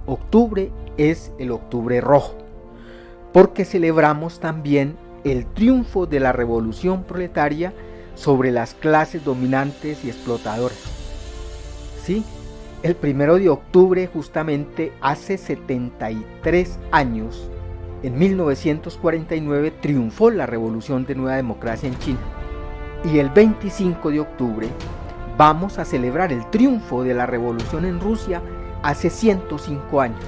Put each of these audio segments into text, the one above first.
octubre es el Octubre Rojo, porque celebramos también el triunfo de la revolución proletaria sobre las clases dominantes y explotadoras. Sí, el 1 de octubre, justamente hace 73 años, en 1949, triunfó la revolución de Nueva Democracia en China. Y el 25 de octubre vamos a celebrar el triunfo de la revolución en Rusia hace 105 años.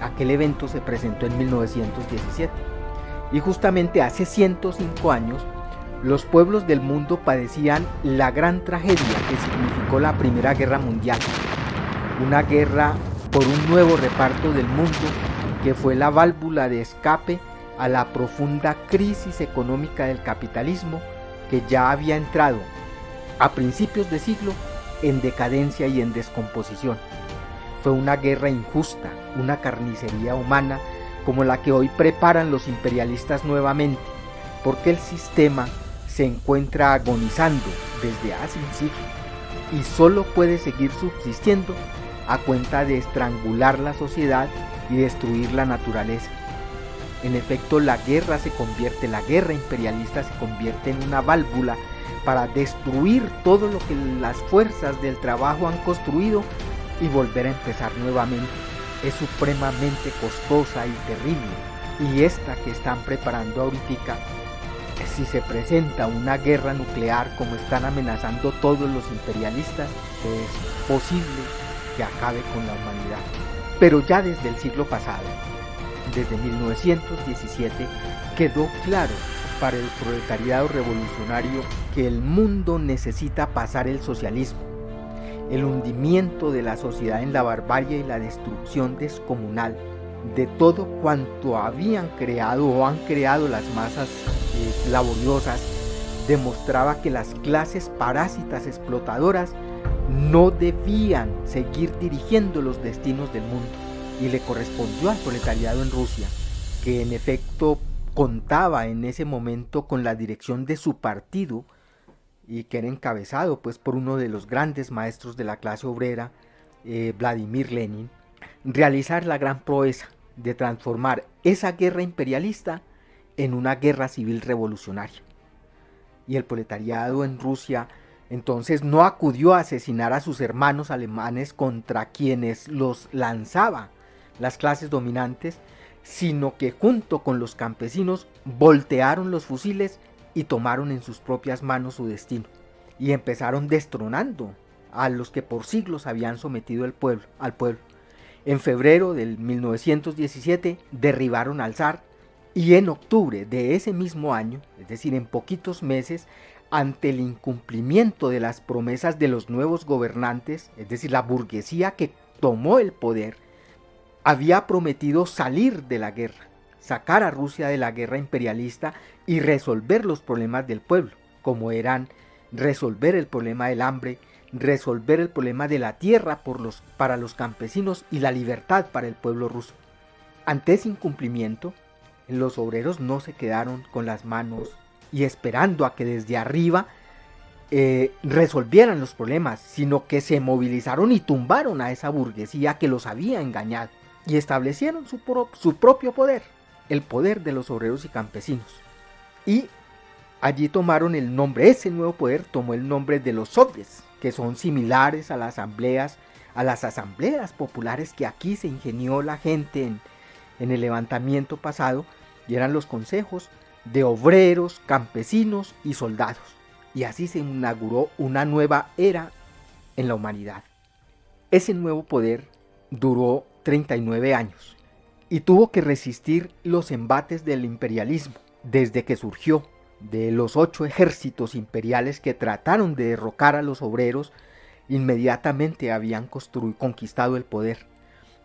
Aquel evento se presentó en 1917. Y justamente hace 105 años, los pueblos del mundo padecían la gran tragedia que significó la Primera Guerra Mundial. Una guerra por un nuevo reparto del mundo que fue la válvula de escape a la profunda crisis económica del capitalismo que ya había entrado a principios de siglo en decadencia y en descomposición. Fue una guerra injusta, una carnicería humana como la que hoy preparan los imperialistas nuevamente, porque el sistema se encuentra agonizando desde hace un siglo y solo puede seguir subsistiendo a cuenta de estrangular la sociedad y destruir la naturaleza. En efecto, la guerra imperialista se convierte en una válvula para destruir todo lo que las fuerzas del trabajo han construido y volver a empezar nuevamente. Es supremamente costosa y terrible, y esta que están preparando ahorita, si se presenta una guerra nuclear como están amenazando todos los imperialistas, es posible que acabe con la humanidad. Pero ya desde el siglo pasado, desde 1917, quedó claro para el proletariado revolucionario que el mundo necesita pasar el socialismo, el hundimiento de la sociedad en la barbarie y la destrucción descomunal de todo cuanto habían creado o han creado las masas laboriosas, demostraba que las clases parásitas explotadoras no debían seguir dirigiendo los destinos del mundo, y le correspondió al proletariado en Rusia, que en efecto contaba en ese momento con la dirección de su partido y que era encabezado pues por uno de los grandes maestros de la clase obrera, Vladimir Lenin, realizar la gran proeza de transformar esa guerra imperialista en una guerra civil revolucionaria. Y el proletariado en Rusia entonces no acudió a asesinar a sus hermanos alemanes contra quienes los lanzaba las clases dominantes, sino que junto con los campesinos voltearon los fusiles y tomaron en sus propias manos su destino, y empezaron destronando a los que por siglos habían sometido al pueblo. En febrero del 1917 derribaron al zar, y en octubre de ese mismo año, es decir, en poquitos meses, ante el incumplimiento de las promesas de los nuevos gobernantes, es decir, la burguesía que tomó el poder, había prometido salir de la guerra, sacar a Rusia de la guerra imperialista y resolver los problemas del pueblo, como eran resolver el problema del hambre, resolver el problema de la tierra para los campesinos y la libertad para el pueblo ruso. Ante ese incumplimiento, los obreros no se quedaron con las manos y esperando a que desde arriba resolvieran los problemas, sino que se movilizaron y tumbaron a esa burguesía que los había engañado y establecieron su propio poder, el poder de los obreros y campesinos. Y allí tomaron el nombre, ese nuevo poder tomó el nombre de los soviets, que son similares a las asambleas populares que aquí se ingenió la gente en el levantamiento pasado, y eran los consejos de obreros, campesinos y soldados. Y así se inauguró una nueva era en la humanidad. Ese nuevo poder duró 39 años y tuvo que resistir los embates del imperialismo desde que surgió, de los 8 ejércitos imperiales que trataron de derrocar a los obreros. Inmediatamente habían conquistado el poder,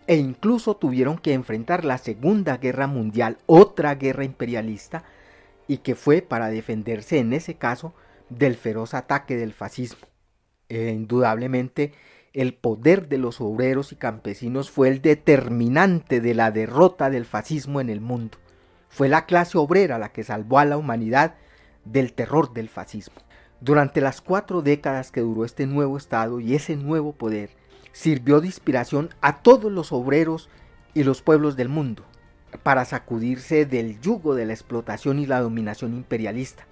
e incluso tuvieron que enfrentar la Segunda Guerra Mundial, otra guerra imperialista, y que fue para defenderse en ese caso del feroz ataque del fascismo. Indudablemente el poder de los obreros y campesinos fue el determinante de la derrota del fascismo en el mundo. Fue la clase obrera la que salvó a la humanidad del terror del fascismo. Durante las 4 décadas que duró este nuevo Estado y ese nuevo poder, sirvió de inspiración a todos los obreros y los pueblos del mundo para sacudirse del yugo de la explotación y la dominación imperialista.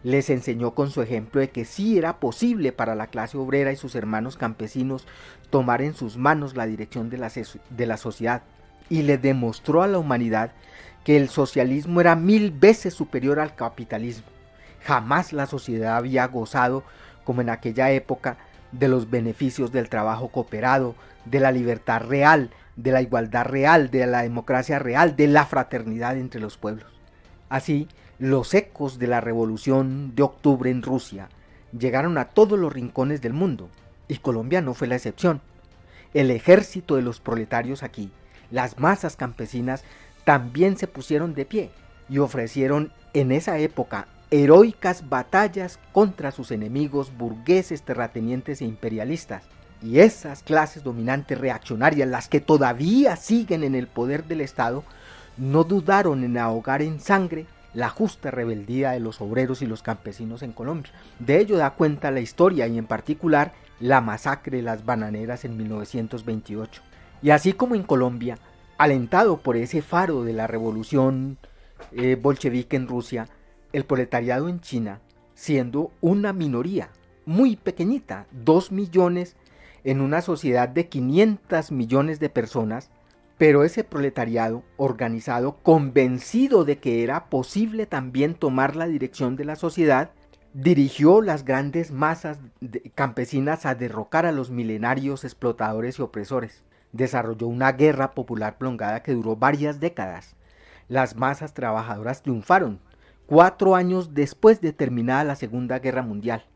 Les enseñó con su ejemplo de que sí era posible para la clase obrera y sus hermanos campesinos tomar en sus manos la dirección de la sociedad, y les demostró a la humanidad que el socialismo era 1000 veces superior al capitalismo. Jamás la sociedad había gozado, como en aquella época, de los beneficios del trabajo cooperado, de la libertad real, de la igualdad real, de la democracia real, de la fraternidad entre los pueblos. Así, los ecos de la Revolución de Octubre en Rusia llegaron a todos los rincones del mundo, y Colombia no fue la excepción. El ejército de los proletarios aquí, las masas campesinas, también se pusieron de pie y ofrecieron en esa época heroicas batallas contra sus enemigos burgueses, terratenientes e imperialistas. Y esas clases dominantes reaccionarias, las que todavía siguen en el poder del Estado, no dudaron en ahogar en sangre la justa rebeldía de los obreros y los campesinos en Colombia. De ello da cuenta la historia, y en particular la masacre de las bananeras en 1928. Y así como en Colombia, alentado por ese faro de la revolución bolchevique en Rusia, el proletariado en China, siendo una minoría muy pequeñita, 2 millones en una sociedad de 500 millones de personas, pero ese proletariado organizado, convencido de que era posible también tomar la dirección de la sociedad, dirigió las grandes masas campesinas a derrocar a los milenarios explotadores y opresores. Desarrolló una guerra popular prolongada que duró varias décadas. Las masas trabajadoras triunfaron 4 años después de terminada la Segunda Guerra Mundial.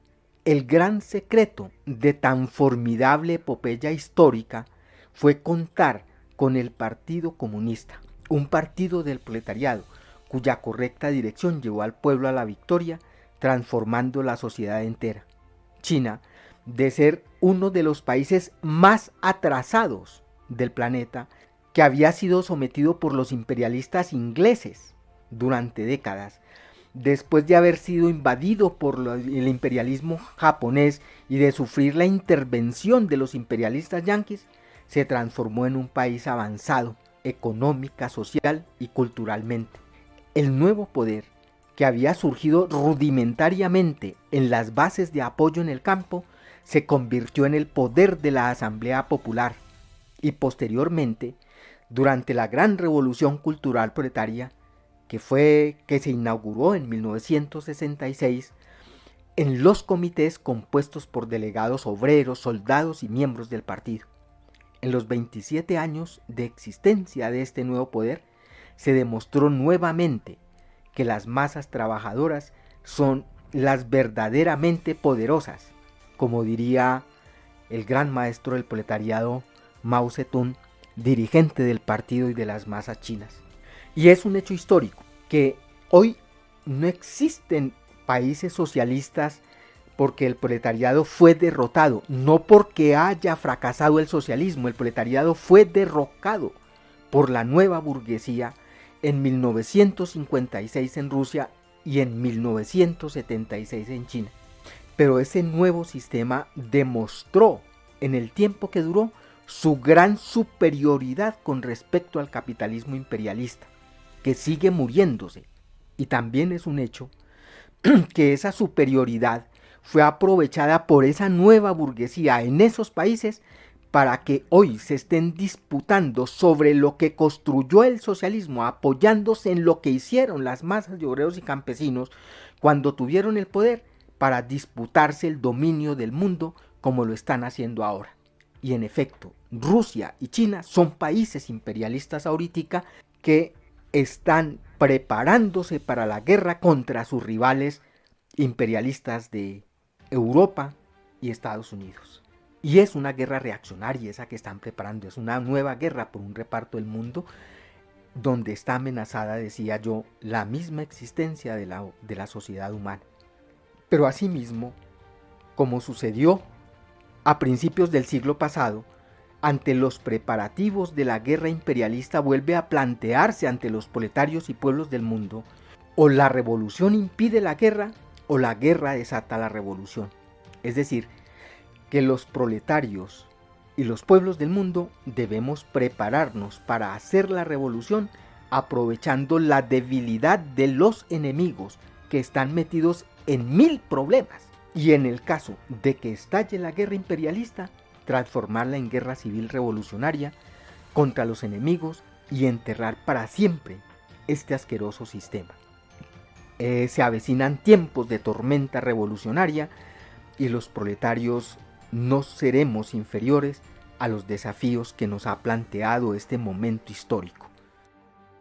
El gran secreto de tan formidable epopeya histórica fue contar con el Partido Comunista, un partido del proletariado, cuya correcta dirección llevó al pueblo a la victoria, transformando la sociedad entera. China, de ser uno de los países más atrasados del planeta, que había sido sometido por los imperialistas ingleses durante décadas, después de haber sido invadido por el imperialismo japonés y de sufrir la intervención de los imperialistas yanquis, se transformó en un país avanzado, económica, social y culturalmente. El nuevo poder, que había surgido rudimentariamente en las bases de apoyo en el campo, se convirtió en el poder de la Asamblea Popular, y posteriormente, durante la gran revolución cultural proletaria, que se inauguró en 1966, en los comités compuestos por delegados obreros, soldados y miembros del partido. En los 27 años de existencia de este nuevo poder, se demostró nuevamente que las masas trabajadoras son las verdaderamente poderosas, como diría el gran maestro del proletariado Mao Zedong, dirigente del partido y de las masas chinas. Y es un hecho histórico que hoy no existen países socialistas porque el proletariado fue derrotado, no porque haya fracasado el socialismo. El proletariado fue derrocado por la nueva burguesía en 1956 en Rusia y en 1976 en China. Pero ese nuevo sistema demostró en el tiempo que duró su gran superioridad con respecto al capitalismo imperialista, que sigue muriéndose. Y también es un hecho que esa superioridad fue aprovechada por esa nueva burguesía en esos países para que hoy se estén disputando sobre lo que construyó el socialismo, apoyándose en lo que hicieron las masas de obreros y campesinos cuando tuvieron el poder, para disputarse el dominio del mundo como lo están haciendo ahora. Y en efecto, Rusia y China son países imperialistas ahorita que están preparándose para la guerra contra sus rivales imperialistas de Europa y Estados Unidos. Y es una guerra reaccionaria esa que están preparando, es una nueva guerra por un reparto del mundo donde está amenazada, decía yo, la misma existencia de la sociedad humana. Pero asimismo, como sucedió a principios del siglo pasado, ante los preparativos de la guerra imperialista vuelve a plantearse ante los proletarios y pueblos del mundo: o la revolución impide la guerra, o la guerra desata la revolución. Es decir, que los proletarios Y los pueblos del mundo debemos prepararnos para hacer la revolución aprovechando la debilidad de los enemigos que están metidos en 1000 problemas. Y en el caso de que estalle la guerra imperialista, transformarla en guerra civil revolucionaria contra los enemigos y enterrar para siempre este asqueroso sistema. Se avecinan tiempos de tormenta revolucionaria y los proletarios no seremos inferiores a los desafíos que nos ha planteado este momento histórico.